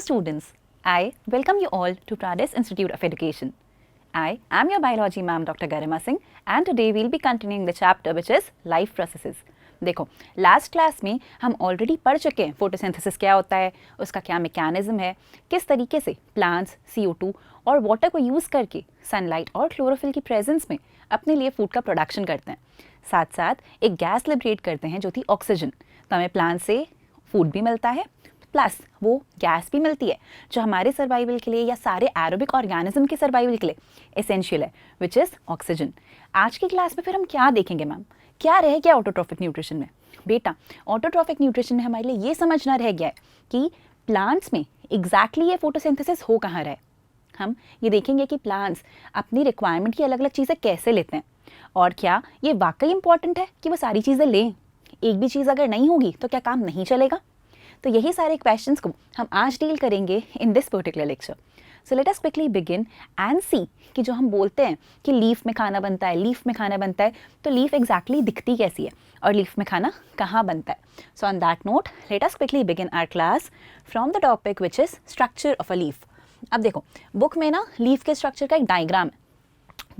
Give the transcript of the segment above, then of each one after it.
students, I welcome you all to Pradesh Institute of Education. I am your biology ma'am Dr. Garima Singh and today we'll be continuing the chapter which is life processes. देखो last class में हम already पढ़ चुके हैं photosynthesis क्या होता है, उसका क्या मैकेनिज्म है, किस तरीके से प्लांट्स CO2 और वाटर को यूज़ करके सनलाइट और क्लोरोफिल की प्रेजेंस में अपने लिए फूड का प्रोडक्शन करते हैं, साथ साथ एक गैस लिबरेट करते हैं जो थी ऑक्सीजन। तो हमें प्लांट से फूड भी मिलता है प्लस वो गैस भी मिलती है जो हमारे सर्वाइवल के लिए या सारे एरोबिक ऑर्गेनिज्म के सर्वाइवल के लिए एसेंशियल है, विच इज़ ऑक्सीजन। आज की क्लास में फिर हम क्या देखेंगे मैम, क्या रह गया ऑटोट्रॉफिक न्यूट्रिशन में? बेटा ऑटोट्रॉफिक न्यूट्रिशन में हमारे लिए ये समझना रह गया है कि प्लांट्स में एग्जैक्टली ये फोटोसिंथेसिस हो कहाँ रहा है। हम ये देखेंगे कि प्लांट्स अपनी रिक्वायरमेंट की अलग अलग चीज़ें कैसे लेते हैं और क्या ये वाकई इंपॉर्टेंट है कि वो सारी चीज़ें लें। एक भी चीज़ अगर नहीं होगी तो क्या काम नहीं चलेगा? तो यही सारे क्वेश्चंस को हम आज डील करेंगे in this particular lecture. So let us quickly begin and see कि जो हम बोलते हैं कि लीफ में खाना बनता है, लीफ में खाना बनता है, तो लीफ एग्जैक्टली दिखती कैसी है और लीफ में खाना कहाँ बनता है। So on that note let us quickly begin our class from the topic which is structure of a leaf. अब देखो बुक में ना लीफ के स्ट्रक्चर का एक डायग्राम है,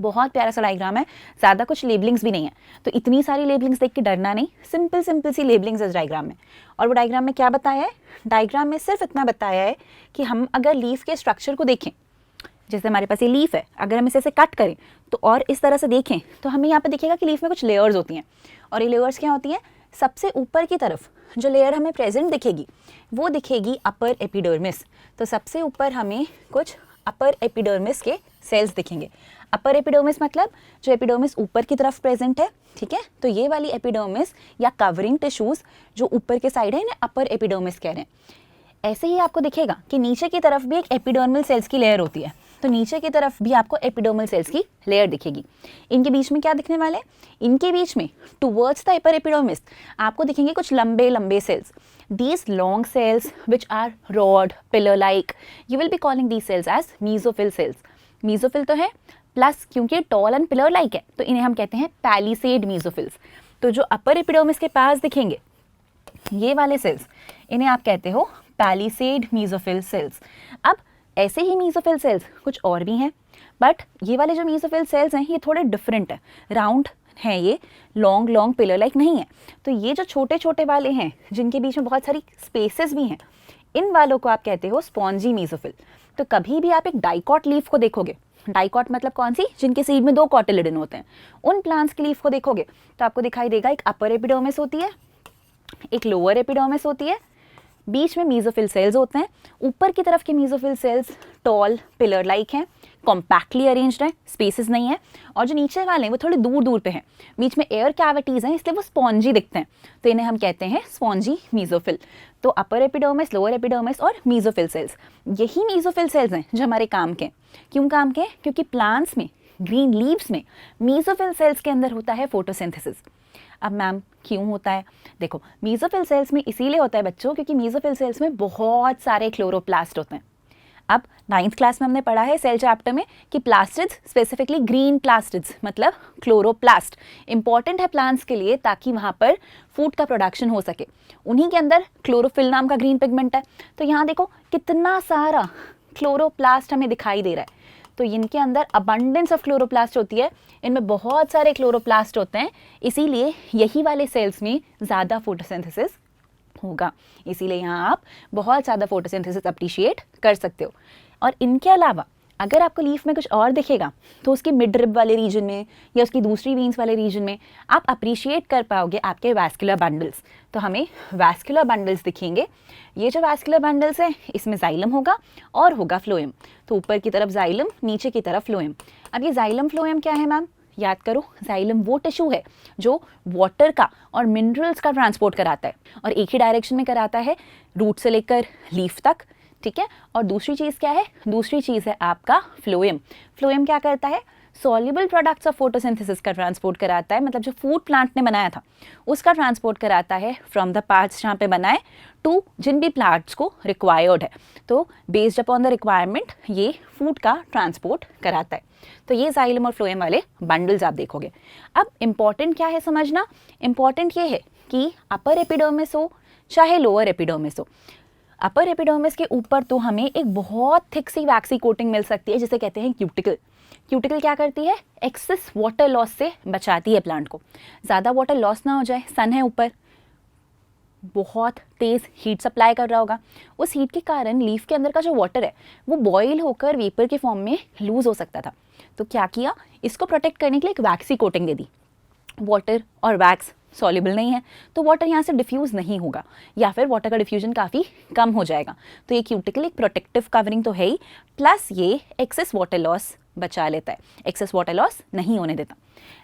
बहुत प्यारा सा डायग्राम है, ज़्यादा कुछ लेबलिंग्स भी नहीं है, तो इतनी सारी लेबलिंग्स देख के डरना नहीं, सिंपल सी लेबलिंग्स इस डायग्राम में। और वो डायग्राम में क्या बताया है? डायग्राम में सिर्फ इतना बताया है कि हम अगर लीफ के स्ट्रक्चर को देखें, जैसे हमारे पास ये लीफ है, अगर हम इसे कट करें तो और इस तरह से देखें तो हमें यहाँ पे दिखेगा कि लीफ में कुछ लेयर्स होती हैं। और ये लेयर्स क्या होती हैं? सबसे ऊपर की तरफ जो लेयर हमें प्रेजेंट दिखेगी वो दिखेगी अपर एपिडर्मिस। तो सबसे ऊपर हमें कुछ अपर एपिडर्मिस के सेल्स दिखेंगे। अपर एपिडर्मिस मतलब जो एपिडर्मिस ऊपर की तरफ प्रेजेंट है, ठीक है, तो ये वाली एपिडर्मिस या कवरिंग टिश्यूज जो ऊपर के साइड है इन्हें अपर एपिडर्मिस कह रहे हैं। ऐसे ही आपको दिखेगा कि नीचे की तरफ भी एक एपिडर्मल सेल्स की लेयर होती है, तो नीचे की तरफ भी आपको एपिडर्मल सेल्स की लेयर दिखेगी। इनके बीच में क्या दिखने वाले हैं? इनके बीच में टुवर्ड्स द अपर एपिडर्मिस आपको दिखेंगे कुछ लंबे लंबे sales. These long cells which are rod pillar like, you will be calling these cells as mesophyll cells. Mesophyll तो है प्लस क्योंकि टॉल एंड पिलर लाइक है तो इन्हें हम कहते हैं पैलिसेड मेसोफिल्स। तो जो अपर एपिडर्मिस के पास दिखेंगे ये वाले सेल्स, इन्हें आप कहते हो पैलिसेड मेसोफिल सेल्स। अब ऐसे ही मेसोफिल सेल्स कुछ और भी हैं, बट ये वाले जो मेसोफिल सेल्स हैं ये थोड़े डिफरेंट है, राउंड हैं, ये लॉन्ग पिलर लाइक नहीं है। तो ये जो छोटे छोटे वाले हैं जिनके बीच में बहुत सारी स्पेसेस भी हैं, इन वालों को आप कहते हो स्पॉन्जी मेसोफिल। तो कभी भी आप एक डाइकॉट लीफ को देखोगे, डाइकॉट मतलब कौन सी? जिनके सीड में 2 कॉटिलिडन होते हैं, उन प्लांट्स की लीफ को देखोगे तो आपको दिखाई देगा एक अपर एपिडर्मिस होती है, एक लोअर एपिडर्मिस होती है, बीच में मेसोफिल सेल्स होते हैं। ऊपर की तरफ के mesophyll cells tall pillar like हैं, कॉम्पैक्टली अरेंज्ड है, स्पेसेस नहीं है, और जो नीचे वाले हैं वो थोड़े दूर दूर पे हैं, बीच में एयर कैविटीज़ हैं इसलिए वो स्पॉन्जी दिखते हैं, तो इन्हें हम कहते हैं स्पॉन्जी मेसोफिल। तो अपर एपिडर्मिस, लोअर एपिडर्मिस और मेसोफिल सेल्स, यही मेसोफिल सेल्स हैं जो हमारे काम के। क्यों काम के? क्योंकि प्लांट्स में ग्रीन लीव्स में मेसोफिल सेल्स के अंदर होता है फोटोसिंथेसिस। अब मैम क्यों होता है? देखो मेसोफिल सेल्स में इसीलिए होता है बच्चों क्योंकि मेसोफिल सेल्स में बहुत सारे क्लोरोप्लास्ट होते हैं। अब 9th क्लास में हमने पढ़ा है सेल चैप्टर में कि प्लास्टिड्स, स्पेसिफिकली ग्रीन प्लास्टिड्स मतलब क्लोरोप्लास्ट इंपॉर्टेंट है प्लांट्स के लिए ताकि वहाँ पर फूड का प्रोडक्शन हो सके। उन्हीं के अंदर क्लोरोफिल नाम का ग्रीन पिगमेंट है। तो यहाँ देखो कितना सारा क्लोरोप्लास्ट हमें दिखाई दे रहा है। तो इनके अंदर अबंडेंस ऑफ क्लोरोप्लास्ट होती है, इनमें बहुत सारे क्लोरोप्लास्ट होते हैं, इसीलिए यही वाले सेल्स में ज़्यादा फोटोसिंथेसिस होगा। इसीलिए यहाँ आप बहुत ज़्यादा फोटोसिंथेसिस अप्रिशिएट कर सकते हो। और इनके अलावा अगर आपको लीफ में कुछ और दिखेगा तो उसकी मिड रिब वाले रीजन में या उसकी दूसरी वीन्स वाले रीजन में आप अप्रिशिएट कर पाओगे आपके वैस्कुलर बंडल्स। तो हमें वैस्कुलर बंडल्स दिखेंगे। ये जो वैस्कुलर बंडल्स हैं इसमें जाइलम होगा और होगा फ्लोएम। तो ऊपर की तरफ जाइलम, नीचे की तरफ फ्लोएम। अब ये जाइलम फ्लोएम क्या है मैम? याद करो, जाइलम वो टिश्यू है जो वाटर का और मिनरल्स का ट्रांसपोर्ट कराता है और एक ही डायरेक्शन में कराता है, रूट से लेकर लीफ तक, ठीक है। और दूसरी चीज़ क्या है? दूसरी चीज़ है आपका फ्लोएम। फ्लोएम क्या करता है? सॉल्युबल प्रोडक्ट्स ऑफ फोटोसिंथेसिस का ट्रांसपोर्ट कराता है, मतलब जो फूड प्लांट ने बनाया था उसका ट्रांसपोर्ट कराता है फ्रॉम द पार्ट्स जहाँ पे बनाए टू जिन भी प्लांट्स को रिक्वायर्ड है। तो बेस्ड अपॉन द रिक्वायरमेंट ये फूड का ट्रांसपोर्ट कराता है। तो ये जाइलम और फ्लोएम वाले बंडल्स आप देखोगे। अब इम्पॉर्टेंट क्या है समझना? इम्पॉर्टेंट ये है कि अपर एपिडर्मिस हो चाहे लोअर एपिडर्मिस हो, अपर एपिडर्मिस के ऊपर तो हमें एक बहुत थिक सी वैक्सी कोटिंग मिल सकती है जिसे कहते हैं क्यूटिकल। क्यूटिकल क्या करती है? एक्सेस वाटर लॉस से बचाती है प्लांट को, ज़्यादा वाटर लॉस ना हो जाए। सन है ऊपर, बहुत तेज़ हीट सप्लाई कर रहा होगा, उस हीट के कारण लीफ के अंदर का जो वाटर है वो बॉयल होकर वेपर के फॉर्म में लूज हो सकता था। तो क्या किया, इसको प्रोटेक्ट करने के लिए एक वैक्सी कोटिंग दे दी। वाटर और वैक्स सॉल्युबल नहीं है तो वाटर यहाँ से डिफ्यूज़ नहीं होगा या फिर वाटर का डिफ्यूजन काफ़ी कम हो जाएगा। तो ये क्यूटिकल एक प्रोटेक्टिव कवरिंग तो है ही, प्लस ये एक्सेस वाटर लॉस बचा लेता है, एक्सेस वाटर लॉस नहीं होने देता।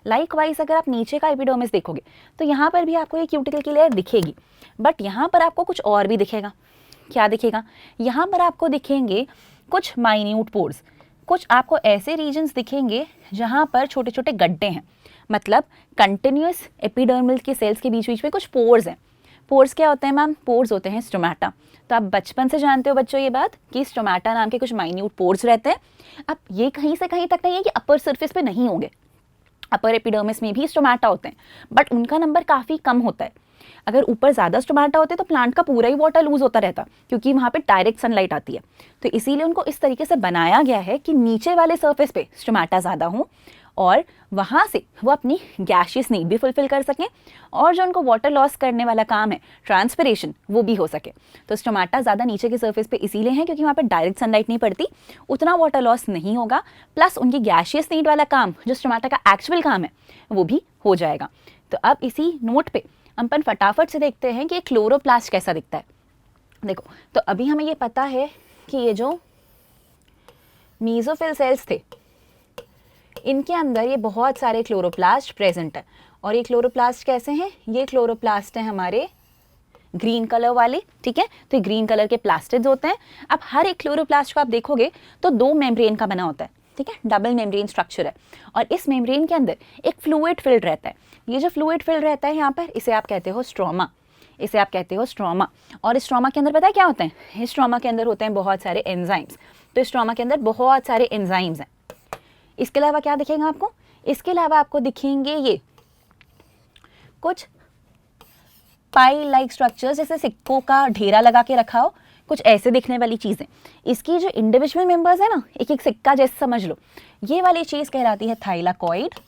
लाइकवाइज अगर आप नीचे का एपिडर्मिस देखोगे तो यहाँ पर भी आपको ये क्यूटिकल की लेयर दिखेगी, बट यहाँ पर आपको कुछ और भी दिखेगा। क्या दिखेगा? यहाँ पर आपको दिखेंगे कुछ माइन्यूट पोर्स, कुछ आपको ऐसे रीजन्स दिखेंगे जहाँ पर छोटे छोटे गड्ढे हैं, मतलब कंटिन्यूस एपिडर्मल के सेल्स के बीच बीच में कुछ पोर्स हैं। पोर्स क्या होते हैं मैम? पोर्स होते हैं स्टोमेटा। तो आप बचपन से जानते हो बच्चों ये बात कि स्टोमेटा नाम के कुछ माइन्यूट पोर्स रहते हैं। अब ये कहीं से कहीं तक नहीं है कि अपर सरफेस पे नहीं होंगे, अपर एपिडर्मिस में भी स्टोमेटा होते हैं, बट उनका नंबर काफ़ी कम होता है। अगर ऊपर ज़्यादा स्टोमेटा होते तो प्लांट का पूरा ही वाटर लूज होता रहता, क्योंकि वहाँ पे डायरेक्ट सनलाइट आती है। तो इसीलिए उनको इस तरीके से बनाया गया है कि नीचे वाले सरफेस पे स्टोमेटा ज़्यादा हों और वहाँ से वो अपनी गैशियस नीड भी फुलफिल कर सकें, और जो उनको वाटर लॉस करने वाला काम है ट्रांसपिरेशन, वो भी हो सके। तो स्टोमेटा ज़्यादा नीचे के सरफेस पे इसीलिए हैं क्योंकि वहाँ पे डायरेक्ट सनलाइट नहीं पड़ती, उतना वाटर लॉस नहीं होगा, प्लस उनकी गैशियस नीड वाला काम जो स्टोमेटा का एक्चुअल काम है वो भी हो जाएगा। तो अब इसी नोट पे अपन फटाफट से देखते हैं कि क्लोरोप्लास्ट कैसा दिखता है। देखो, तो अभी हमें ये पता है कि ये जो मीजोफिल सेल्स थे इनके अंदर ये बहुत सारे क्लोरोप्लास्ट प्रेजेंट है। और ये क्लोरोप्लास्ट कैसे हैं? ये क्लोरोप्लास्ट हैं हमारे ग्रीन कलर वाले, ठीक है। तो ये ग्रीन कलर के प्लास्टिड्स होते हैं। अब हर एक क्लोरोप्लास्ट को आप देखोगे तो 2 मेम्ब्रेन का बना होता है, ठीक है, डबल मेम्ब्रेन स्ट्रक्चर है। और इस मेम्ब्रेन के अंदर एक फ्लूइड फिल्ड रहता है। ये जो फ्लूइड फिल्ड रहता है यहाँ पर, इसे आप कहते हो स्ट्रोमा, इसे आप कहते हो स्ट्रोमा। और स्ट्रोमा के अंदर पता है क्या होते हैं? इस स्ट्रोमा के अंदर होते हैं बहुत सारे एंजाइम्स। तो स्ट्रोमा के अंदर बहुत सारे एंजाइम्स हैं। इसके अलावा क्या दिखेगा आपको? इसके अलावा आपको दिखेंगे ये कुछ पाई लाइक स्ट्रक्चर्स, जैसे सिक्कों का ढेरा लगा के रखा हो, कुछ ऐसे दिखने वाली चीज़ें। इसकी जो इंडिविजुअल मेंबर्स है ना, एक एक सिक्का जैसे समझ लो, ये वाली चीज़ कहलाती है थाइलाकॉइड।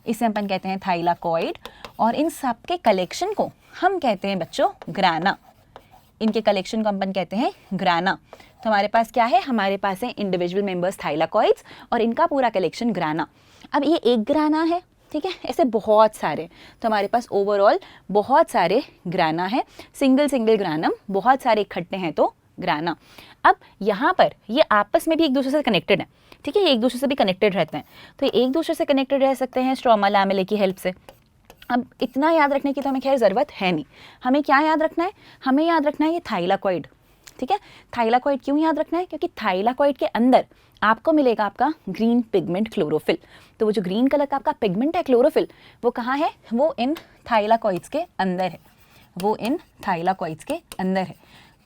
इसे अपन कहते हैं थाइलाकॉइड। और इन सब के कलेक्शन को हम कहते हैं बच्चों ग्राना। इनके कलेक्शन को अपन कहते हैं ग्राना। तो हमारे पास क्या है? हमारे पास है इंडिविजुअल मेंबर्स थाइलाकॉइड्स और इनका पूरा कलेक्शन ग्राना। अब ये एक ग्राना है, ठीक है, ऐसे बहुत सारे। तो हमारे पास ओवरऑल बहुत सारे ग्राना है, सिंगल सिंगल ग्रानम, बहुत सारे इकट्ठे हैं तो ग्राना। अब यहाँ पर ये आपस में भी एक दूसरे से कनेक्टेड है, ठीक है, ये एक दूसरे से भी कनेक्टेड रहते हैं। तो ये एक दूसरे से कनेक्टेड रह सकते हैं स्ट्रोमा लैमेले की हेल्प से। अब इतना याद रखने की तो हमें खैर ज़रूरत है नहीं। हमें क्या याद रखना है? हमें याद रखना है ये थाइलाकॉइड, ठीक है। थाइलाकॉइड क्यों याद रखना है? क्योंकि थाइलाकॉइड के अंदर आपको मिलेगा आपका ग्रीन पिगमेंट क्लोरोफिल। तो वो जो ग्रीन कलर का आपका पिगमेंट है क्लोरोफिल, वो कहाँ है? वो इन थाइलाकॉइड्स के अंदर है, वो इन थाइलाकॉइड्स के अंदर है।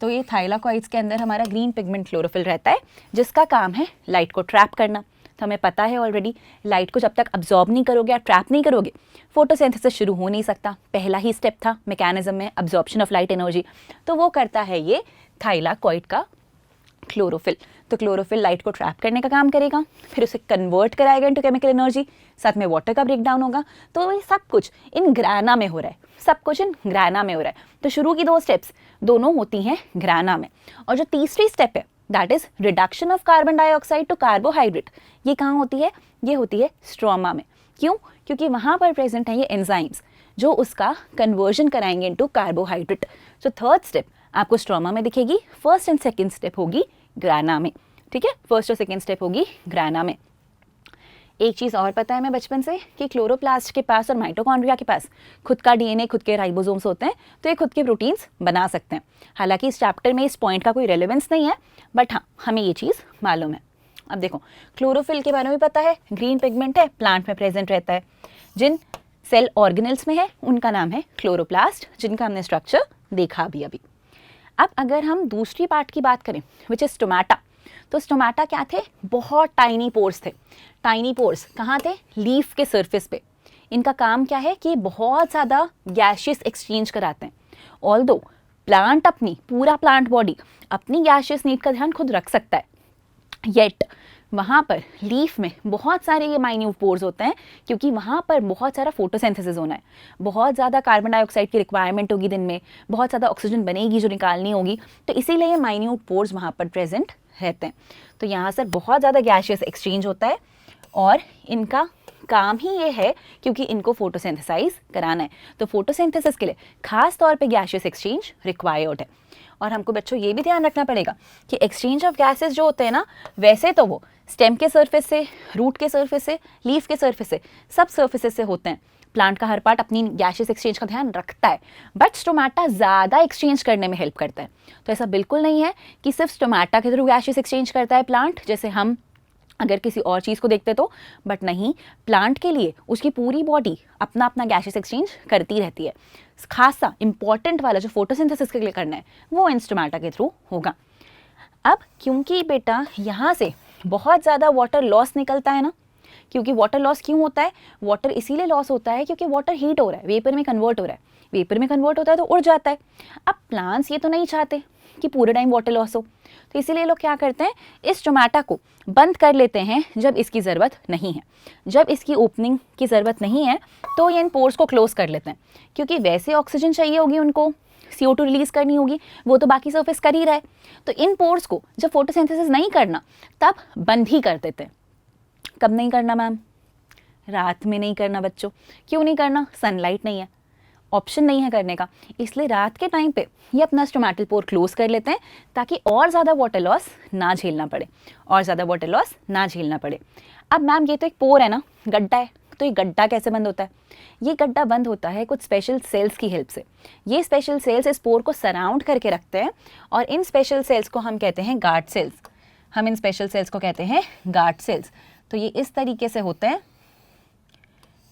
तो ये थाइलाकॉइड्स के अंदर हमारा ग्रीन पिगमेंट क्लोरोफिल रहता है, जिसका काम है लाइट को ट्रैप करना। तो हमें पता है ऑलरेडी, लाइट को जब तक अब्जॉर्ब नहीं करोगे या ट्रैप नहीं करोगे, फोटोसिंथेसिस शुरू हो नहीं सकता। पहला ही स्टेप था मैकेनिज्म में अब्जॉर्प्शन ऑफ लाइट एनर्जी, तो वो करता है ये थाइलाकॉइड का क्लोरोफिल। तो क्लोरोफिल लाइट को ट्रैप करने का काम करेगा, फिर उसे कन्वर्ट कराएगा इनटू केमिकल एनर्जी, साथ में वाटर का ब्रेकडाउन होगा। तो ये सब कुछ इन ग्राना में हो रहा है, सब कुछ इन ग्राना में हो रहा है। तो शुरू की 2 स्टेप्स दोनों होती हैं ग्राना में। और जो तीसरी स्टेप है that is reduction of carbon dioxide to carbohydrate, ये कहाँ होती है? ये होती है स्ट्रोमा में। क्यों? क्योंकि वहाँ पर प्रेजेंट है ये एंजाइम्स जो उसका कन्वर्जन कराएंगे इनटू कार्बोहाइड्रेट। तो थर्ड स्टेप आपको स्ट्रोमा में दिखेगी, फर्स्ट एंड सेकेंड स्टेप होगी ग्राना में, ठीक है, फर्स्ट और सेकेंड स्टेप होगी ग्राना में। एक चीज़ और पता है मैं बचपन से कि क्लोरोप्लास्ट के पास और माइटोकॉन्ड्रिया के पास खुद का डीएनए, खुद के राइबोसोम्स होते हैं, तो ये खुद के प्रोटीन्स बना सकते हैं। हालांकि इस चैप्टर में इस पॉइंट का कोई रेलेवेंस नहीं है, बट हाँ हमें ये चीज़ मालूम है। अब देखो, क्लोरोफिल के बारे में पता है, ग्रीन पिगमेंट है, प्लांट में प्रेजेंट रहता है। जिन सेल ऑर्गेनल्स में है उनका नाम है क्लोरोप्लास्ट, जिनका हमने स्ट्रक्चर देखा अभी अभी। अब अगर हम दूसरी पार्ट की बात करें विच इज स्टोमेटा, तो स्टोमेटा क्या थे? बहुत टाइनी पोर्स थे। टाइनी पोर्स कहाँ थे? लीफ के सरफेस पे। इनका काम क्या है कि बहुत ज़्यादा गैशियस एक्सचेंज कराते हैं। ऑल्दो प्लांट अपनी पूरा प्लांट बॉडी अपनी गैशियस नीड का ध्यान खुद रख सकता है, येट वहाँ पर लीफ में बहुत सारे ये माइन्यूट पोर्स होते हैं, क्योंकि वहाँ पर बहुत सारा फोटोसिंथेसिस होना है, बहुत ज़्यादा कार्बन डाइऑक्साइड की रिक्वायरमेंट होगी दिन में, बहुत ज़्यादा ऑक्सीजन बनेगी जो निकालनी होगी, तो इसीलिए ये माइन्यूट पोर्स वहाँ पर प्रेजेंट रहते हैं। तो यहाँ से बहुत ज़्यादा गैशियस एक्सचेंज होता है और इनका काम ही ये है क्योंकि इनको फोटोसिंथेसाइज कराना है। तो फोटोसिंथेसिस के लिए खास तौर पे गैशियस एक्सचेंज रिक्वायर्ड है। और हमको बच्चों ये भी ध्यान रखना पड़ेगा कि एक्सचेंज ऑफ गैसेस जो होते हैं ना, वैसे तो वो स्टेम के सरफेस से, रूट के सरफेस से, लीफ के सरफेस से, सब सरफेसेस से होते हैं। प्लांट का हर पार्ट अपनी गैशियस एक्सचेंज का ध्यान रखता है, बट स्टोमेटा ज़्यादा एक्सचेंज करने में हेल्प करता है। तो ऐसा बिल्कुल नहीं है कि सिर्फ स्टोमेटा के थ्रू गैशियस एक्सचेंज करता है प्लांट, जैसे हम अगर किसी और चीज़ को देखते तो, बट नहीं, प्लांट के लिए उसकी पूरी बॉडी अपना अपना गैशियस एक्सचेंज करती रहती है। खासा इंपॉर्टेंट वाला जो फोटोसिंथेसिस के लिए करना है वो इन स्टोमेटा के थ्रू होगा। अब क्योंकि बेटा यहाँ से बहुत ज़्यादा वाटर लॉस निकलता है ना, क्योंकि वाटर लॉस क्यों होता है, वाटर इसीलिए लॉस होता है क्योंकि वाटर हीट हो रहा है, वेपर में कन्वर्ट हो रहा है, वेपर में कन्वर्ट होता है तो उड़ जाता है। अब प्लांट्स ये तो नहीं चाहते कि पूरे टाइम वाटर लॉस हो, तो इसीलिए लोग क्या करते हैं, इस स्टोमेटा को बंद कर लेते हैं जब इसकी ज़रूरत नहीं है। जब इसकी ओपनिंग की ज़रूरत नहीं है तो ये इन पोर्स को क्लोज कर लेते हैं, क्योंकि वैसे ऑक्सीजन चाहिए होगी उनको, CO2 रिलीज़ करनी होगी, वो तो बाकी सरफेस कर ही रहा है। तो इन पोर्स को जब फोटोसिंथेसिस नहीं करना तब बंद ही कर देते हैं। कब नहीं करना मैम? रात में नहीं करना बच्चों। क्यों नहीं करना? सनलाइट नहीं है, ऑप्शन नहीं है करने का, इसलिए रात के टाइम पे ये अपना स्टोमेटल पोर क्लोज कर लेते हैं ताकि और ज़्यादा वाटर लॉस ना झेलना पड़े, और ज़्यादा वाटर लॉस ना झेलना पड़े। अब मैम ये तो एक पोर है ना, गड्ढा है, तो ये गड्ढा कैसे बंद होता है? ये गड्ढा बंद होता है कुछ स्पेशल सेल्स की हेल्प से। ये स्पेशल सेल्स इस पोर को सराउंड करके रखते हैं और इन स्पेशल सेल्स को हम कहते हैं गार्ड सेल्स। हम इन स्पेशल सेल्स को कहते हैं गार्ड सेल्स। तो ये इस तरीके से होते हैं,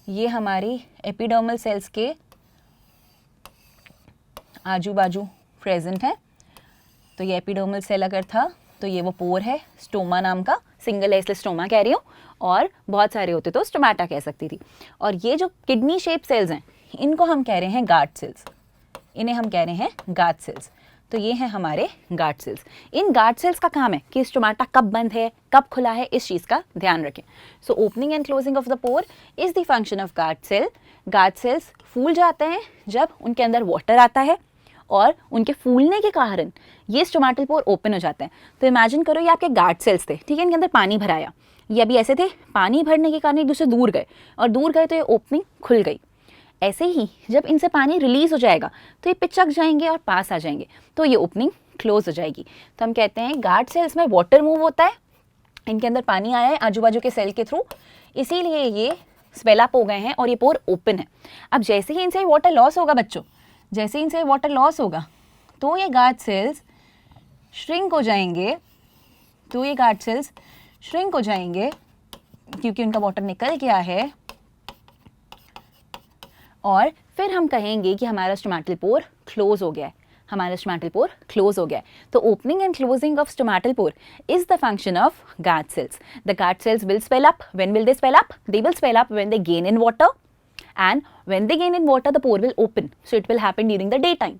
ये हमारी एपिडर्मल सेल्स के आजू बाजू प्रेजेंट है। तो ये एपिडर्मल सेल अगर था तो ये वो पोर है, स्टोमा नाम का, सिंगल है इसलिए स्टोमा कह रही हूँ, और बहुत सारे होते तो स्टोमेटा कह सकती थी। और ये जो किडनी शेप सेल्स हैं इनको हम कह रहे हैं गार्ड सेल्स, इन्हें हम कह रहे हैं गार्ड सेल्स। तो ये हैं हमारे गार्ड सेल्स। इन गार्ड सेल्स का काम है कि स्टोमेटा कब बंद है कब खुला है, इस चीज़ का ध्यान रखें। So opening and closing of the pore is the function of guard cell. Guard cells फूल जाते हैं जब उनके अंदर वाटर आता है, और उनके फूलने के कारण ये स्टोमेटल पोर ओपन हो जाते हैं। तो इमेजिन करो ये आपके गार्ड सेल्स थे, ठीक है, इनके अंदर पानी भराया, ये अभी ऐसे थे, पानी भरने के कारण एक दूसरे दूर गए, और दूर गए तो ये ओपनिंग खुल गई। ऐसे ही जब इनसे पानी रिलीज हो जाएगा तो ये पिचक जाएंगे और पास आ जाएंगे, तो ये ओपनिंग क्लोज हो जाएगी। तो हम कहते हैं गार्ड सेल्स में वाटर मूव होता है, इनके अंदर पानी आया है आजू बाजू के सेल के थ्रू, इसीलिए ये स्वेल अप हो गए हैं और ये पोर ओपन है। अब जैसे ही इनसे वाटर लॉस होगा बच्चों, जैसे इनसे वाटर लॉस होगा तो ये गार्ड सेल्स श्रिंक हो जाएंगे, तो ये गार्ड सेल्स श्रिंक हो जाएंगे क्योंकि उनका वाटर निकल गया है, और फिर हम कहेंगे कि हमारा स्टोमेटल पोर क्लोज हो गया है, हमारा स्टोमेटल पोर क्लोज हो गया है। तो opening and closing of stomatal pore is the function of guard cells. The guard cells will swell up. When will they swell up? They will swell up when they gain in water. And when they gain in water, the pore will open. So it will happen during the daytime.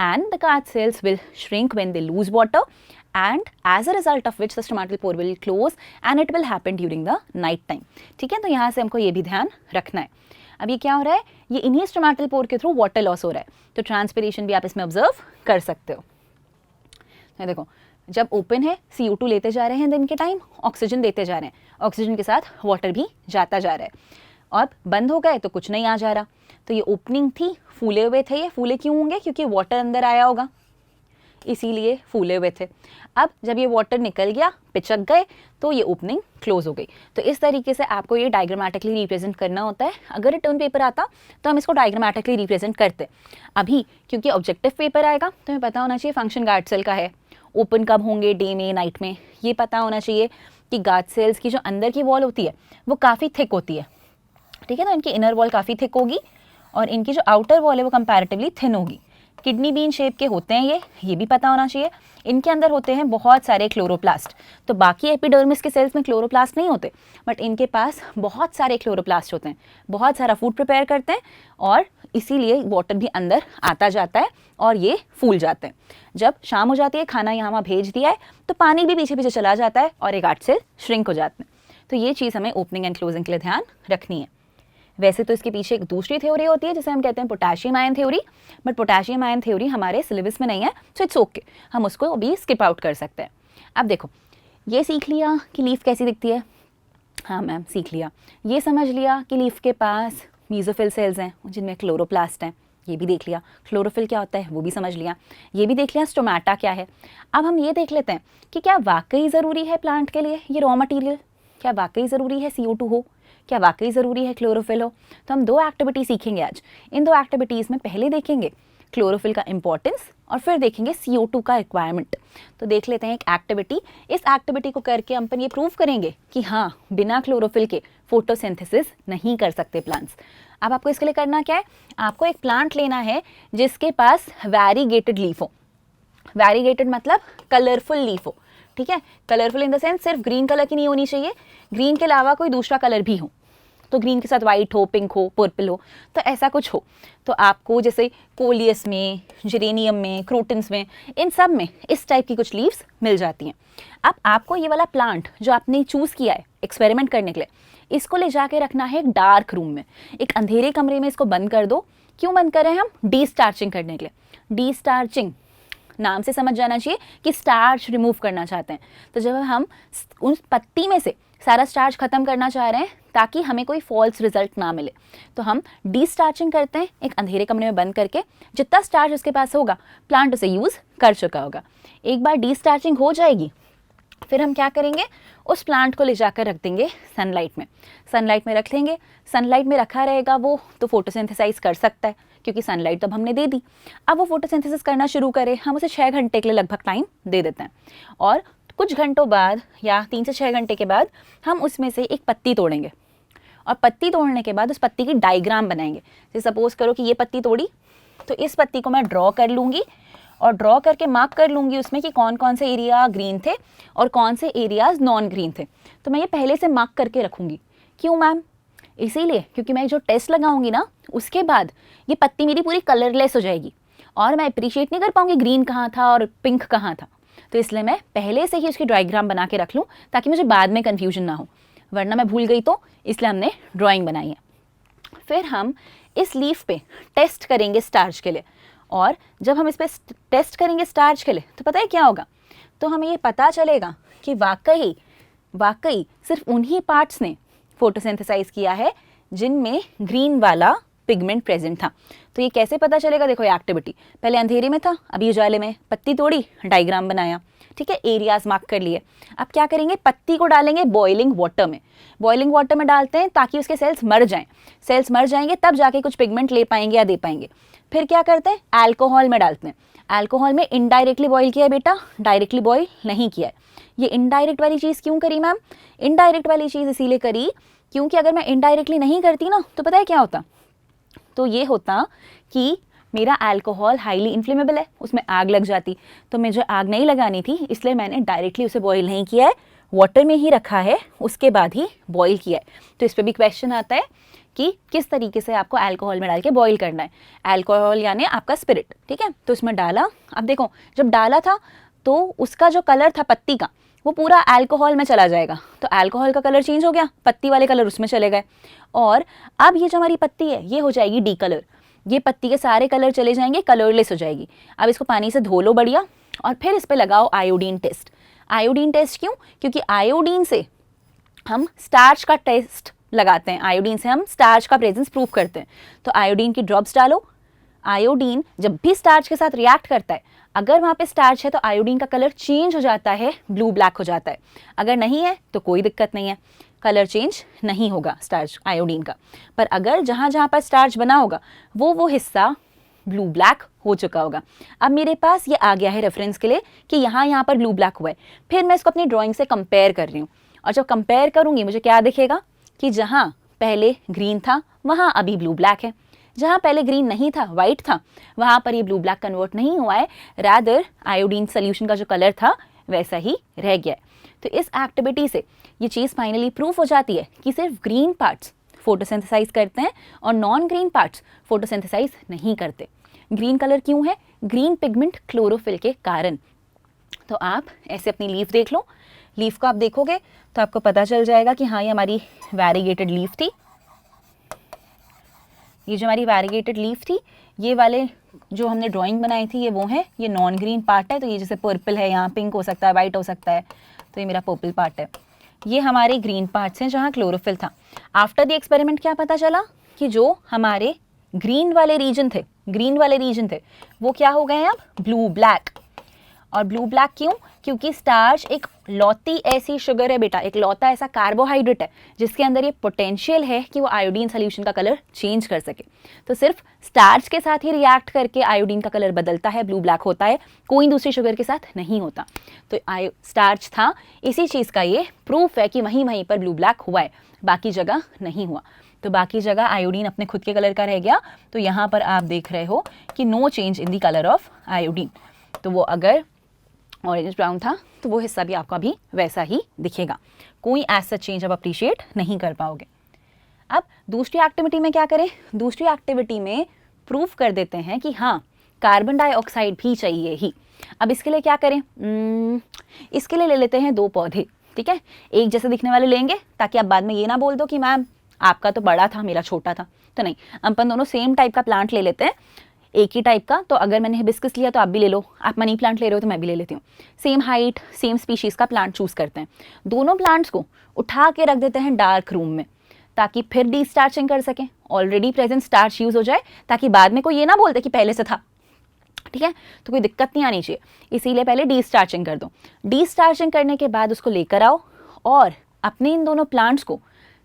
And the guard cells will shrink when they lose water. And as a result of which the stomatal pore will close, and it will happen during the night time. ठीक है, तो यहाँ से हमको ये भी ध्यान रखना है। अब ये क्या हो रहा है, ये इन्हीं स्टोमेटल पोर के थ्रू वाटर लॉस हो रहा है, तो ट्रांसपिरेशन भी आप इसमें ऑब्जर्व कर सकते हो। तो देखो, जब ओपन है CO2 लेते जा रहे हैं दिन के टाइम, ऑक्सीजन देते जा रहे हैं, ऑक्सीजन के साथ वाटर भी जाता जा रहा है। अब बंद हो गए तो कुछ नहीं आ जा रहा, तो ये ओपनिंग थी, फूले हुए थे। ये फूले क्यों होंगे? क्योंकि वाटर अंदर आया होगा, इसीलिए फूले हुए थे। अब जब ये वाटर निकल गया, पिचक गए, तो ये ओपनिंग क्लोज हो गई। तो इस तरीके से आपको ये डायग्रामेटिकली रिप्रेजेंट करना होता है। अगर रिटर्न पेपर आता तो हम इसको डायग्रामेटिकली रिप्रेजेंट करते। अभी क्योंकि ऑब्जेक्टिव पेपर आएगा तो हमें पता होना चाहिए फंक्शन गार्ड सेल का है, ओपन कब होंगे, डे में, नाइट में। ये पता होना चाहिए कि गार्ड सेल्स की जो अंदर की वॉल होती है वो काफ़ी थिक होती है, ठीक है ना, इनकी इनर वॉल काफ़ी थिक होगी और इनकी जो आउटर वॉल है वो कंपैरेटिवली थिन होगी। किडनी बीन शेप के होते हैं ये भी पता होना चाहिए। इनके अंदर होते हैं बहुत सारे क्लोरोप्लास्ट। तो बाकी एपिडर्मिस के सेल्स में क्लोरोप्लास्ट नहीं होते, बट इनके पास बहुत सारे क्लोरोप्लास्ट होते हैं, बहुत सारा फूड प्रिपेयर करते हैं और इसीलिए वाटर भी अंदर आता जाता है और ये फूल जाते हैं। जब शाम हो जाती है, खाना यहाँ वहाँ भेज दिया है, तो पानी भी पीछे पीछे चला जाता है और एक आर्ट सेल श्रिंक हो जाते हैं। तो ये चीज़ हमें ओपनिंग एंड क्लोजिंग के लिए ध्यान रखनी है। वैसे तो इसके पीछे एक दूसरी थ्योरी होती है जिसे हम कहते हैं potassium ion theory, but potassium ion theory हमारे सिलेबस में नहीं है, सो इट्स ओके, हम उसको अभी स्किप आउट कर सकते हैं। अब देखो, ये सीख लिया कि लीफ कैसी दिखती है, हाँ मैम सीख लिया। ये समझ लिया कि लीफ के पास मीजोफिल सेल्स हैं जिनमें क्लोरोप्लास्ट हैं, ये भी देख लिया। क्लोरोफिल क्या होता है वो भी समझ लिया। ये भी देख लिया स्टोमेटा क्या है। अब हम ये देख लेते हैं कि क्या वाकई ज़रूरी है प्लांट के लिए ये रॉ मटेरियल, क्या वाकई ज़रूरी है CO2 हो, क्या वाकई ज़रूरी है क्लोरोफिल हो। तो हम 2 एक्टिविटी सीखेंगे आज। इन 2 एक्टिविटीज़ में पहले देखेंगे क्लोरोफिल का इंपॉर्टेंस और फिर देखेंगे CO2 का रिक्वायरमेंट। तो देख लेते हैं एक एक्टिविटी। इस एक्टिविटी को करके अपन ये प्रूव करेंगे कि हाँ, बिना क्लोरोफिल के फोटोसिंथेसिस नहीं कर सकते प्लांट्स। अब आपको इसके लिए करना क्या है, आपको एक प्लांट लेना है जिसके पास वैरीगेटेड लीफ हो। वैरीगेटेड मतलब कलरफुल लीफ हो, ठीक है। कलरफुल इन द सेंस सिर्फ ग्रीन कलर की नहीं होनी चाहिए, ग्रीन के अलावा कोई दूसरा कलर भी हो। तो ग्रीन के साथ वाइट हो, पिंक हो, पर्पल हो, तो ऐसा कुछ हो। तो आपको जैसे कोलियस में, जेरेनियम में, क्रोटन्स में, इन सब में इस टाइप की कुछ लीव्स मिल जाती हैं। अब आपको ये वाला प्लांट जो आपने चूज़ किया है एक्सपेरिमेंट करने के लिए, इसको ले जाके रखना है एक डार्क रूम में, एक अंधेरे कमरे में इसको बंद कर दो। क्यों बंद करें हम? डी-स्टार्चिंग करने के लिए। डी-स्टार्चिंग नाम से समझ जाना चाहिए कि स्टार्च रिमूव करना चाहते हैं। तो जब हम उस पत्ती में से सारा स्टार्च खत्म करना चाह रहे हैं ताकि हमें कोई फॉल्स रिजल्ट ना मिले, तो हम डी-स्टार्चिंग करते हैं एक अंधेरे कमरे में बंद करके। जितना स्टार्च उसके पास होगा प्लांट उसे यूज़ कर चुका होगा। एक बार डी-स्टार्चिंग हो जाएगी, फिर हम क्या करेंगे, उस प्लांट को ले जाकर रख देंगे सनलाइट में। सनलाइट में रख लेंगे, सनलाइट में रखा रहेगा वो तो फोटोसिंथेसाइज कर सकता है क्योंकि सनलाइट तब हमने दे दी। अब वो फोटोसिंथेसिस करना शुरू करे, हम उसे 6 घंटे के लिए लगभग टाइम दे देते हैं और कुछ घंटों बाद या 3 से 6 घंटे के बाद हम उसमें से एक पत्ती तोड़ेंगे और पत्ती तोड़ने के बाद उस पत्ती की डायग्राम बनाएंगे। जैसे सपोज करो कि ये पत्ती तोड़ी, तो इस पत्ती को मैं ड्रॉ कर लूँगी और ड्रॉ करके मार्क कर लूँगी उसमें कि कौन कौन से एरिया ग्रीन थे और कौन से एरियाज नॉन ग्रीन थे। तो मैं ये पहले से मार्क करके रखूँगी। क्यों मैम? इसीलिए क्योंकि मैं जो टेस्ट लगाऊंगी ना, उसके बाद ये पत्ती मेरी पूरी कलरलेस हो जाएगी और मैं अप्रिशिएट नहीं कर पाऊंगी ग्रीन कहाँ था और पिंक कहाँ था। तो इसलिए मैं पहले से ही उसकी डायग्राम बना के रख लूँ ताकि मुझे बाद में कन्फ्यूजन ना हो, वरना मैं भूल गई तो, इसलिए हमने ड्राइंग बनाई है। फिर हम इस लीफ पे टेस्ट करेंगे स्टार्च के लिए, और जब हम इस पर टेस्ट करेंगे स्टार्च के लिए तो पता है क्या होगा, तो हमें ये पता चलेगा कि वाकई सिर्फ उन्हीं पार्ट्स ने फोटोसिंथेसाइज किया है जिनमें ग्रीन वाला पिगमेंट प्रेजेंट था। तो ये कैसे पता चलेगा? देखो ये एक्टिविटी, पहले अंधेरे में था, अभी उजाले में, पत्ती तोड़ी, डायग्राम बनाया, ठीक है, एरियाज मार्क कर लिए। अब क्या करेंगे, पत्ती को डालेंगे बॉइलिंग वाटर में। बॉइलिंग वाटर में डालते हैं ताकि उसके सेल्स मर जाएं। सेल्स मर जाएंगे तब जाके कुछ पिगमेंट ले पाएंगे या दे पाएंगे। फिर क्या करते हैं, अल्कोहल में डालते हैं। अल्कोहल में इनडायरेक्टली बॉईल किया है बेटा, डायरेक्टली बॉईल नहीं किया है। ये इनडायरेक्ट वाली चीज़ क्यों करी मैम? इनडायरेक्ट वाली चीज़ इसीलिए करी क्योंकि अगर मैं इनडायरेक्टली नहीं करती ना तो पता है क्या होता, तो ये होता कि मेरा अल्कोहल हाईली इन्फ्लेमेबल है, उसमें आग लग जाती। तो मुझे आग नहीं लगानी थी, इसलिए मैंने डायरेक्टली उसे बॉईल नहीं किया है, वाटर में ही रखा है, उसके बाद ही बॉईल किया है। तो इस पर भी क्वेश्चन आता है कि किस तरीके से आपको अल्कोहल में डाल के बॉईल करना है। अल्कोहल यानी आपका स्पिरिट, ठीक है। तो उसमें डाला, अब देखो जब डाला था तो उसका जो कलर था पत्ती का वो पूरा अल्कोहल में चला जाएगा, तो अल्कोहल का कलर चेंज हो गया, पत्ती वाले कलर उसमें चले गए, और अब ये जो हमारी पत्ती है ये हो जाएगी डी कलर। ये पत्ती के सारे कलर चले जाएंगे, कलरलेस हो जाएगी। अब इसको पानी से धो लो बढ़िया, और फिर इस पर लगाओ आयोडीन टेस्ट। आयोडीन टेस्ट क्यों? क्योंकि आयोडीन से हम स्टार्च का टेस्ट लगाते हैं, आयोडीन से हम स्टार्च का प्रेजेंस प्रूव करते हैं। तो आयोडीन की ड्रॉप्स डालो। आयोडीन जब भी स्टार्च के साथ रिएक्ट करता है, अगर वहाँ पे स्टार्च है तो आयोडीन का कलर चेंज हो जाता है, ब्लू ब्लैक हो जाता है। अगर नहीं है तो कोई दिक्कत नहीं है, कलर चेंज नहीं होगा स्टार्च आयोडीन का। पर अगर जहाँ जहाँ पर स्टार्च बना होगा वो हिस्सा ब्लू ब्लैक हो चुका होगा। अब मेरे पास ये आ गया है रेफरेंस के लिए कि यहाँ पर ब्लू ब्लैक हुआ है। फिर मैं इसको अपनी ड्राइंग से कंपेयर कर रही हूँ, और जब कंपेयर करूँगी मुझे क्या दिखेगा कि जहाँ पहले ग्रीन था वहाँ अभी ब्लू ब्लैक है, जहाँ पहले ग्रीन नहीं था, वाइट था, वहाँ पर ये ब्लू ब्लैक कन्वर्ट नहीं हुआ है, रादर आयोडीन सोल्यूशन का जो कलर था वैसा ही रह गया है। तो इस एक्टिविटी से ये चीज़ फाइनली प्रूफ हो जाती है कि सिर्फ ग्रीन पार्ट्स फोटोसिंथेसाइज करते हैं और नॉन ग्रीन पार्ट्स फोटोसिंथेसाइज नहीं करते। ग्रीन कलर क्यों है? ग्रीन पिगमेंट क्लोरोफिल के कारण। तो आप ऐसे अपनी लीफ देख लो, लीफ को आप देखोगे तो आपको पता चल जाएगा कि हाँ ये हमारी वैरीगेटेड लीफ थी। ये जो हमारी वैरीगेटेड लीफ थी, ये वाले जो हमने ड्राइंग बनाई थी ये वो है, ये नॉन ग्रीन पार्ट है। तो ये जैसे पर्पल है, यहाँ पिंक हो सकता है, वाइट हो सकता है, तो ये मेरा पर्पल पार्ट है। ये हमारे ग्रीन पार्ट्स हैं जहाँ क्लोरोफिल था। आफ्टर द एक्सपेरिमेंट क्या पता चला कि जो हमारे ग्रीन वाले रीजन थे वो क्या हो गए हैं अब ब्लू ब्लैक। और ब्लू ब्लैक क्यों? क्योंकि स्टार्च एक लौती ऐसी शुगर है बेटा, एक लौता ऐसा कार्बोहाइड्रेट है जिसके अंदर ये पोटेंशियल है कि वो आयोडीन सोल्यूशन का कलर चेंज कर सके। तो सिर्फ स्टार्च के साथ ही रिएक्ट करके आयोडीन का कलर बदलता है, ब्लू ब्लैक होता है, कोई दूसरी शुगर के साथ नहीं होता। तो स्टार्च था, इसी चीज़ का ये प्रूफ है कि वहीं पर ब्लू ब्लैक हुआ है, बाकी जगह नहीं हुआ। तो बाकी जगह आयोडीन अपने खुद के कलर का रह गया। तो यहाँ पर आप देख रहे हो कि no change in the colour of iodine. तो वो अगर ऑरेंज ब्राउन था तो वो हिस्सा भी आपका भी वैसा ही दिखेगा, कोई एज सच चेंज आप अप्रिशिएट नहीं कर पाओगे। अब दूसरी एक्टिविटी में क्या करें? दूसरी एक्टिविटी में प्रूफ कर देते हैं कि हाँ कार्बन डाइऑक्साइड भी चाहिए ही। अब इसके लिए क्या करें? इसके लिए ले लेते हैं 2 पौधे, ठीक है, एक जैसे दिखने वाले लेंगे ताकि आप बाद में ये ना बोल दो कि मैम आपका तो बड़ा था मेरा छोटा था। तो नहीं, अपन दोनों सेम टाइप का प्लांट ले लेते हैं, एक ही टाइप का। तो अगर मैंने हिबिस्कस लिया तो आप भी ले लो, आप मनी प्लांट ले रहे हो तो मैं भी ले लेती हूँ। सेम हाइट सेम स्पीशीज़ का प्लांट चूज़ करते हैं। दोनों प्लांट्स को उठा के रख देते हैं डार्क रूम में ताकि फिर डी स्टार्चिंग कर सकें, ऑलरेडी प्रेजेंट स्टार्च यूज़ हो जाए, ताकि बाद में कोई ये ना बोलते कि पहले से था, ठीक है। तो कोई दिक्कत नहीं आनी चाहिए, इसीलिए पहले डी स्टार्चिंग कर दो। डी स्टार्चिंग करने के बाद उसको लेकर आओ और अपने इन दोनों प्लांट्स को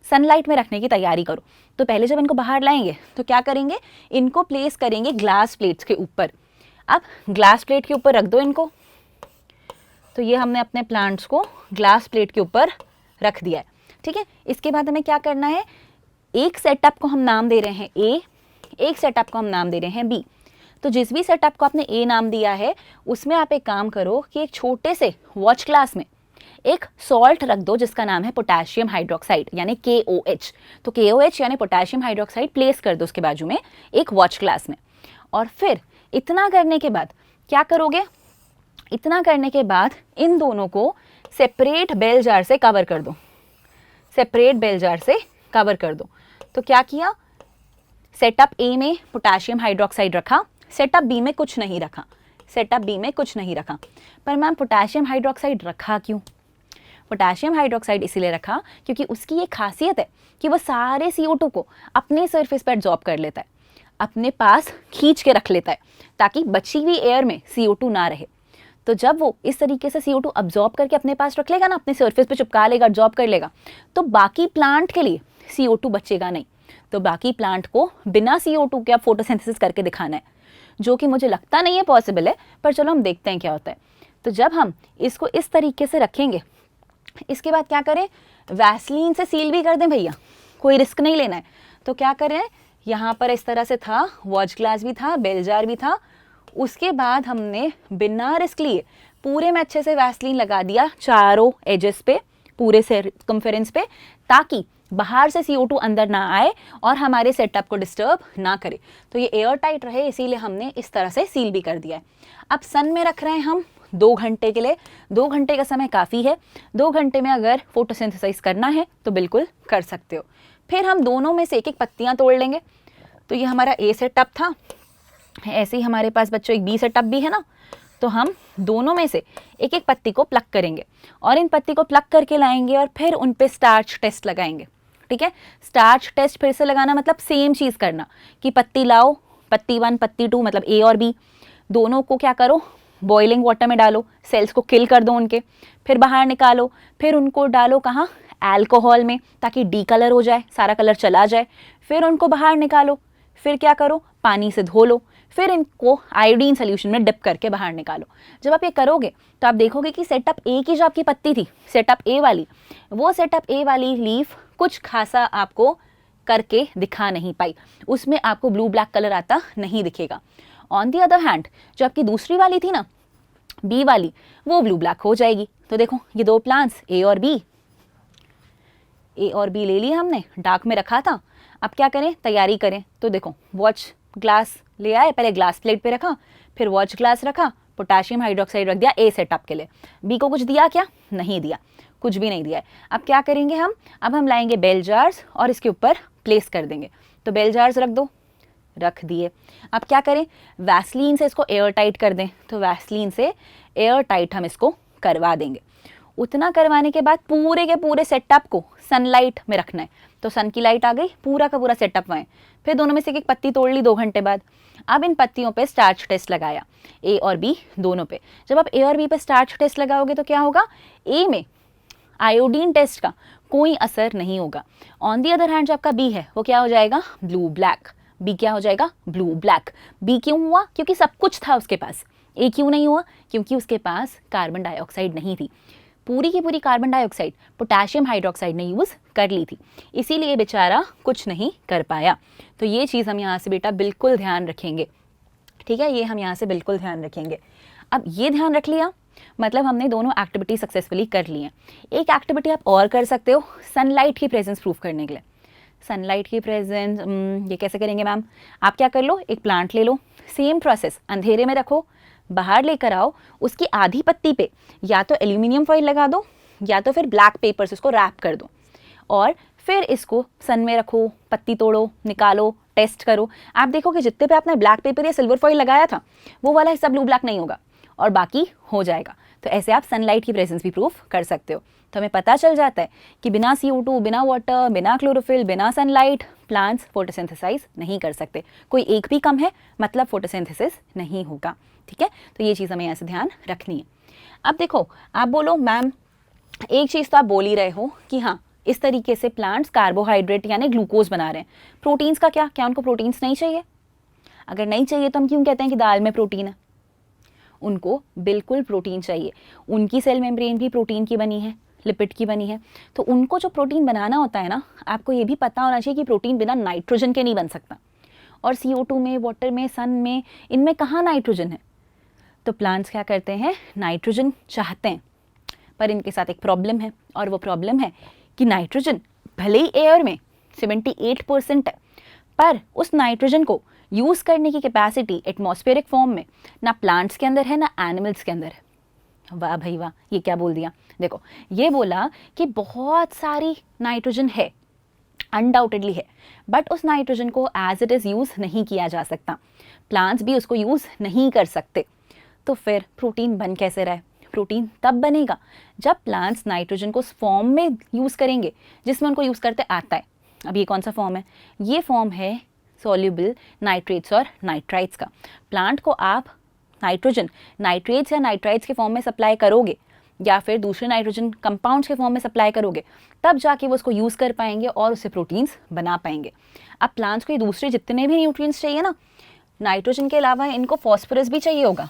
सनलाइट में रखने की तैयारी करो। तो पहले जब इनको बाहर लाएंगे तो क्या करेंगे? इनको प्लेस करेंगे ग्लास प्लेट्स के ऊपर। अब ग्लास प्लेट के ऊपर रख दो इनको। तो ये हमने अपने प्लांट्स को ग्लास प्लेट के ऊपर रख दिया है, ठीक है। इसके बाद हमें क्या करना है? एक सेटअप को हम नाम दे रहे हैं ए, एक सेटअप को हम नाम दे रहे हैं बी। तो जिस भी सेटअप को आपने ए नाम दिया है उसमें आप एक काम करो कि एक छोटे से वॉच ग्लास में एक सॉल्ट रख दो जिसका नाम है पोटेशियम हाइड्रोक्साइड यानी KOH। तो KOH यानी पोटेशियम हाइड्रोक्साइड प्लेस कर दो उसके बाजू में एक वॉच ग्लास में। और फिर इतना करने के बाद क्या करोगे? इतना करने के बाद इन दोनों को सेपरेट बेल जार से कवर कर दो, सेपरेट बेल जार से कवर कर दो। तो क्या किया? सेटअप ए में पोटेशियम हाइड्रोक्साइड रखा, सेटअप बी में कुछ नहीं रखा, सेटअप बी में कुछ नहीं रखा। पर मैम पोटेशियम हाइड्रोक्साइड रखा क्यों? पोटेशियम हाइड्रोक्साइड इसीलिए रखा क्योंकि उसकी ये खासियत है कि वो सारे CO2 को अपने सरफेस पर एब्जॉर्ब कर लेता है, अपने पास खींच के रख लेता है ताकि बची हुई एयर में CO2 ना रहे। तो जब वो इस तरीके से CO2 अब्जॉर्ब करके अपने पास रख लेगा ना, अपने सरफेस पे चिपका लेगा, अब्जॉर्ब कर लेगा, तो बाकी प्लांट के लिए CO2 बचेगा नहीं। तो बाकी प्लांट को बिना CO2 के अब फोटोसिंथेसिस करके दिखाना है, जो कि मुझे लगता नहीं है पॉसिबल है, पर चलो हम देखते हैं क्या होता है। तो जब हम इसको इस तरीके से रखेंगे, इसके बाद क्या करें? वैसलीन से सील भी कर दें भैया, कोई रिस्क नहीं लेना है। तो क्या करें? यहाँ पर इस तरह से था, वॉच ग्लास भी था, बेल जार भी था। उसके बाद हमने बिना रिस्क लिए पूरे में अच्छे से वैसलीन लगा दिया चारों एजेस पे, पूरे सर्कमफेरेंस पे, ताकि बाहर से CO2 अंदर ना आए और हमारे सेटअप को डिस्टर्ब ना करे। तो ये एयर टाइट रहे इसीलिए हमने इस तरह से सील भी कर दिया है। अब सन में रख रहे हैं हम 2 घंटे के लिए। 2 घंटे का समय काफ़ी है। 2 घंटे में अगर फोटोसिंथेसाइज करना है तो बिल्कुल कर सकते हो। फिर हम दोनों में से एक एक पत्तियाँ तोड़ लेंगे। तो ये हमारा ए सेटअप था, ऐसे ही हमारे पास बच्चों एक बी सेटअप भी है ना। तो हम दोनों में से एक एक पत्ती को प्लक करेंगे और इन पत्ती को प्लक करके लाएंगे और फिर उन पे स्टार्च टेस्ट लगाएंगे, ठीक है। स्टार्च टेस्ट फिर से लगाना मतलब सेम चीज़ करना कि पत्ती लाओ, पत्ती 1 पत्ती 2 मतलब ए और बी, दोनों को क्या करो? बॉइलिंग वाटर में डालो, सेल्स को किल कर दो उनके, फिर बाहर निकालो, फिर उनको डालो कहाँ? अल्कोहल में, ताकि डी कलर हो जाए, सारा कलर चला जाए। फिर उनको बाहर निकालो, फिर क्या करो? पानी से धो लो, फिर इनको आयोडीन सोल्यूशन में डिप करके बाहर निकालो। जब आप ये करोगे तो आप देखोगे कि सेटअप ए की जो आपकी पत्ती थी, सेटअप ए वाली, वो सेटअप ए वाली लीफ कुछ खासा आपको करके दिखा नहीं पाई, उसमें आपको ब्लू ब्लैक कलर आता नहीं दिखेगा। ऑन दी अदर हैंड जो आपकी दूसरी वाली थी ना, बी वाली, वो ब्लू ब्लैक हो जाएगी। तो देखो ये दो प्लांट्स ए और बी ले लिए हमने, डार्क में रखा था। अब क्या करें, तैयारी करें। तो देखो वॉच ग्लास ले आए, पहले ग्लास प्लेट पे रखा, फिर वॉच ग्लास रखा, पोटाशियम हाइड्रोक्साइड रख दिया ए सेटअप के लिए। बी को कुछ दिया क्या? नहीं दिया, कुछ भी नहीं दिया है। अब क्या करेंगे हम, अब हम लाएंगे बेल जार्स और इसके ऊपर प्लेस कर देंगे। तो बेल जार्स रख दो, रख दिए। अब क्या करें, वैसलीन से इसको एयर टाइट कर दें। तो वैसलीन से एयर टाइट हम इसको करवा देंगे। उतना करवाने के बाद पूरे के पूरे सेटअप को सनलाइट में रखना है। तो सन की लाइट आ गई, पूरा का पूरा सेटअप वहाँ। फिर दोनों में से एक पत्ती तोड़ ली 2 घंटे बाद। अब इन पत्तियों पे स्टार्च टेस्ट लगाया, ए और बी दोनों पे। जब आप ए और बी पे स्टार्च टेस्ट लगाओगे तो क्या होगा, ए में आयोडीन टेस्ट का कोई असर नहीं होगा। ऑन दी अदर हैंड जो आपका बी है वो क्या हो जाएगा, ब्लू ब्लैक। बी क्या हो जाएगा, ब्लू ब्लैक। बी क्यों हुआ, क्योंकि सब कुछ था उसके पास। ए क्यों नहीं हुआ, क्योंकि उसके पास कार्बन डाइऑक्साइड नहीं थी। पूरी की पूरी कार्बन डाइऑक्साइड पोटेशियम हाइड्रोक्साइड ने यूज़ कर ली थी, इसीलिए बेचारा कुछ नहीं कर पाया। तो ये चीज़ हम यहाँ से बेटा बिल्कुल ध्यान रखेंगे, ठीक है, ये हम यहाँ से बिल्कुल ध्यान रखेंगे। अब ये ध्यान रख लिया, मतलब हमने दोनों एक्टिविटी सक्सेसफुली कर ली हैं। एक एक्टिविटी आप और कर सकते हो सनलाइट की प्रेजेंस प्रूफ करने के लिए। सनलाइट की प्रेजेंस ये कैसे करेंगे मैम, आप क्या कर लो, एक प्लांट ले लो, सेम प्रोसेस, अंधेरे में रखो, बाहर लेकर आओ, उसकी आधी पत्ती पे या तो एल्यूमिनियम फॉइल लगा दो या तो फिर ब्लैक पेपर से उसको रैप कर दो, और फिर इसको सन में रखो, पत्ती तोड़ो, निकालो, टेस्ट करो। आप देखो कि जितने पे आपने ब्लैक पेपर या सिल्वर फॉइल लगाया था वो वाला हिस्सा ब्लू ब्लैक नहीं होगा और बाकी हो जाएगा। तो ऐसे आप सनलाइट की प्रेजेंस भी प्रूफ कर सकते हो। तो हमें पता चल जाता है कि बिना CO2, बिना वाटर, बिना क्लोरोफिल, बिना सनलाइट प्लांट्स फोटोसिंथेसाइज नहीं कर सकते। कोई एक भी कम है मतलब फोटोसिंथेसिस नहीं होगा, ठीक है। तो ये चीज़ हमें यहाँ से ध्यान रखनी है। अब देखो आप बोलो मैम एक चीज़ तो आप बोल ही रहे हो कि हाँ इस तरीके से प्लांट्स कार्बोहाइड्रेट यानी ग्लूकोज बना रहे हैं, प्रोटीन्स का क्या उनको प्रोटीन्स नहीं चाहिए? अगर नहीं चाहिए तो हम क्यों कहते हैं कि दाल में प्रोटीन है? उनको बिल्कुल प्रोटीन चाहिए। उनकी सेल मेम्ब्रेन भी प्रोटीन की बनी है, लिपिड की बनी है। तो उनको जो प्रोटीन बनाना होता है ना, आपको ये भी पता होना चाहिए कि प्रोटीन बिना नाइट्रोजन के नहीं बन सकता। और CO2 में, वाटर में, सन में, इनमें कहाँ नाइट्रोजन है? तो प्लांट्स क्या करते हैं, नाइट्रोजन चाहते हैं, पर इनके साथ एक प्रॉब्लम है, और वो प्रॉब्लम है कि नाइट्रोजन भले ही एयर में 78% है, पर उस नाइट्रोजन को यूज़ करने की कैपेसिटी एटमॉस्फेरिक फॉर्म में ना प्लांट्स के अंदर है ना एनिमल्स के अंदर है। वाह भाई वाह, ये क्या बोल दिया, देखो ये बोला कि बहुत सारी नाइट्रोजन है, अनडाउटेडली है, बट उस नाइट्रोजन को एज इट इज़ यूज़ नहीं किया जा सकता, प्लांट्स भी उसको यूज़ नहीं कर सकते। तो फिर प्रोटीन बन कैसे रहा है? प्रोटीन तब बनेगा जब प्लांट्स नाइट्रोजन को उस फॉर्म में यूज़ करेंगे जिसमें उनको यूज़ करते आता है। अब ये कौन सा फॉर्म है? ये फॉर्म है सॉल्युबल नाइट्रेट्स और नाइट्राइट्स का। प्लांट को आप नाइट्रोजन नाइट्रेट्स या नाइट्राइट्स के फॉर्म में सप्लाई करोगे या फिर दूसरे नाइट्रोजन कंपाउंड्स के फॉर्म में सप्लाई करोगे, तब जाके वो उसको यूज़ कर पाएंगे और उससे प्रोटीन्स बना पाएंगे। अब प्लांट्स को ये दूसरे जितने भी न्यूट्रिएंट्स चाहिए ना, नाइट्रोजन के अलावा इनको फॉस्फोरस भी चाहिए होगा,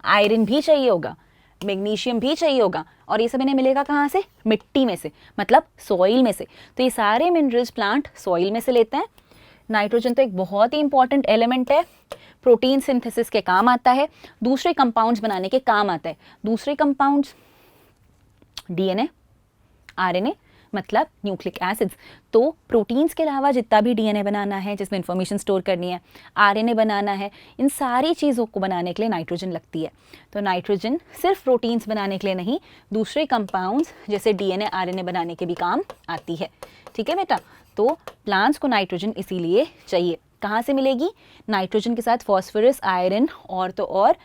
आयरन भी चाहिए होगा, मैग्नीशियम भी चाहिए होगा, और ये सब इन्हें मिलेगा कहाँ से? मिट्टी में से, मतलब सॉइल में से। तो ये सारे मिनरल्स प्लांट सॉइल में से लेते हैं। नाइट्रोजन तो एक बहुत ही इंपॉर्टेंट एलिमेंट है, प्रोटीन सिंथेसिस के काम आता है, दूसरे कंपाउंड्स बनाने के काम आता है। दूसरे कंपाउंड्स DNA, RNA मतलब न्यूक्लिक एसिड्स। तो प्रोटीन्स के अलावा जितना भी DNA बनाना है, जिसमें इंफॉर्मेशन स्टोर करनी है, RNA बनाना है, इन सारी चीज़ों को बनाने के लिए नाइट्रोजन लगती है। तो नाइट्रोजन सिर्फ प्रोटीन्स बनाने के लिए नहीं, दूसरे कंपाउंड्स जैसे DNA, RNA बनाने के भी काम आती है, ठीक है बेटा। तो प्लांट्स को नाइट्रोजन इसीलिए चाहिए। कहाँ से मिलेगी? नाइट्रोजन के साथ फॉस्फोरस, आयरन और तो और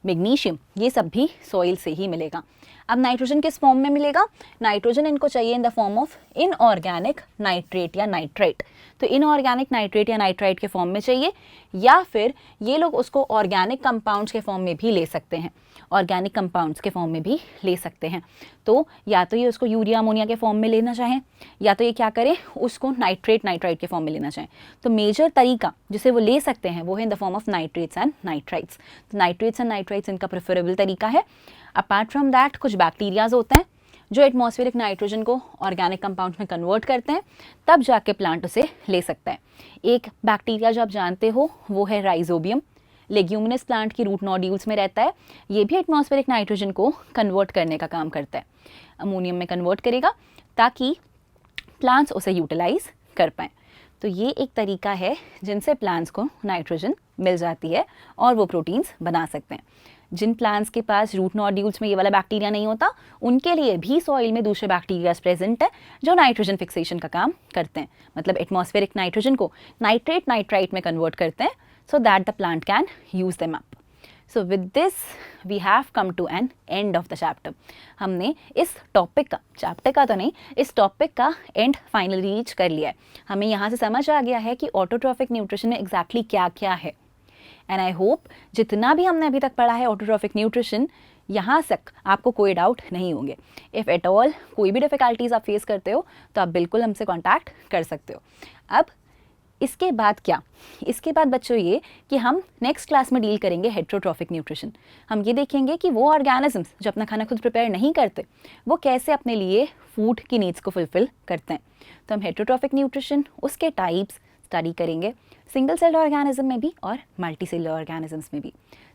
मैग्नीशियम, ये सब भी सॉइल से ही मिलेगा। अब नाइट्रोजन किस फॉर्म में मिलेगा? नाइट्रोजन इनको चाहिए in the form of inorganic nitrate या नाइट्राइट। तो इनऑर्गेनिक नाइट्रेट या नाइट्राइट के फॉर्म में चाहिए, या फिर ये लोग उसको ऑर्गेनिक कंपाउंड्स के फॉर्म में भी ले सकते हैं, ऑर्गेनिक कंपाउंड्स के फॉर्म में भी ले सकते हैं। तो या तो ये उसको यूरिया अमोनिया के फॉर्म में लेना चाहें, या तो ये क्या करें, उसको नाइट्रेट नाइट्राइट के फॉर्म में लेना चाहें। तो मेजर तरीका जिसे वो ले सकते हैं वो है in the form of nitrates and nitrites. तो नाइट्रेट्स एंड नाइट्राइट्स इनका प्रेफरेबल तरीका है। अपार्ट फ्रॉम दैट कुछ बैक्टीरियाज होते हैं जो एटमॉस्फेरिक नाइट्रोजन को ऑर्गेनिक कंपाउंड में कन्वर्ट करते हैं, तब जाके प्लांट उसे ले सकता है। एक बैक्टीरिया जो आप जानते हो वो है राइजोबियम, लेग्यूमिनस प्लांट की रूट नोड्यूल्स में रहता है। ये भी एटमॉस्फेरिक नाइट्रोजन को कन्वर्ट करने का काम करता है, अमोनियम में कन्वर्ट करेगा ताकि प्लांट्स उसे यूटिलाइज कर पाएँ। तो ये एक तरीका है जिनसे प्लांट्स को नाइट्रोजन मिल जाती है और वो प्रोटीन्स बना सकते हैं। जिन प्लांट्स के पास रूट नोड्यूल्स में ये वाला बैक्टीरिया नहीं होता, उनके लिए भी सॉइल में दूसरे बैक्टीरियाज प्रेजेंट है जो नाइट्रोजन फिक्सेशन का काम करते हैं, मतलब एटमॉस्फेरिक नाइट्रोजन को नाइट्रेट नाइट्राइट में कन्वर्ट करते हैं so that the plant can use them up. So with this we have come to an end of the chapter. हमने इस टॉपिक का, चैप्टर का तो नहीं, इस टॉपिक का एंड फाइनल रीच कर लिया है। हमें यहाँ से समझ आ गया है कि ऑटोट्रॉफिक न्यूट्रिशन में एग्जैक्टली क्या क्या है। एंड आई होप जितना भी हमने अभी तक पढ़ा है ऑटोट्रॉफिक न्यूट्रिशन, यहाँ तक आपको कोई डाउट नहीं होंगे। इफ़ एट ऑल कोई भी डिफ़िकल्टीज़ आप फेस करते हो तो आप बिल्कुल हमसे कॉन्टैक्ट कर सकते हो। अब इसके बाद क्या, इसके बाद बच्चों ये कि हम नेक्स्ट क्लास में डील करेंगे हेट्रोट्रॉफिक न्यूट्रिशन। हम ये देखेंगे कि वो ऑर्गेनिजम्स जो अपना खाना खुद प्रिपेयर नहीं करते, वो कैसे अपने लिए फूड की नीड्स को फुलफिल करते हैं। तो हम हेट्रोट्रॉफिक न्यूट्रिशन, उसके टाइप्स स्टडी करेंगे, सिंगल सेल ऑर्गेनिज्म में भी और मल्टी सेलुलर ऑर्गेनिजम्स में भी।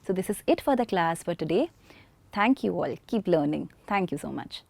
So this is it for the class for today. Thank you all, keep learning. Thank you so much.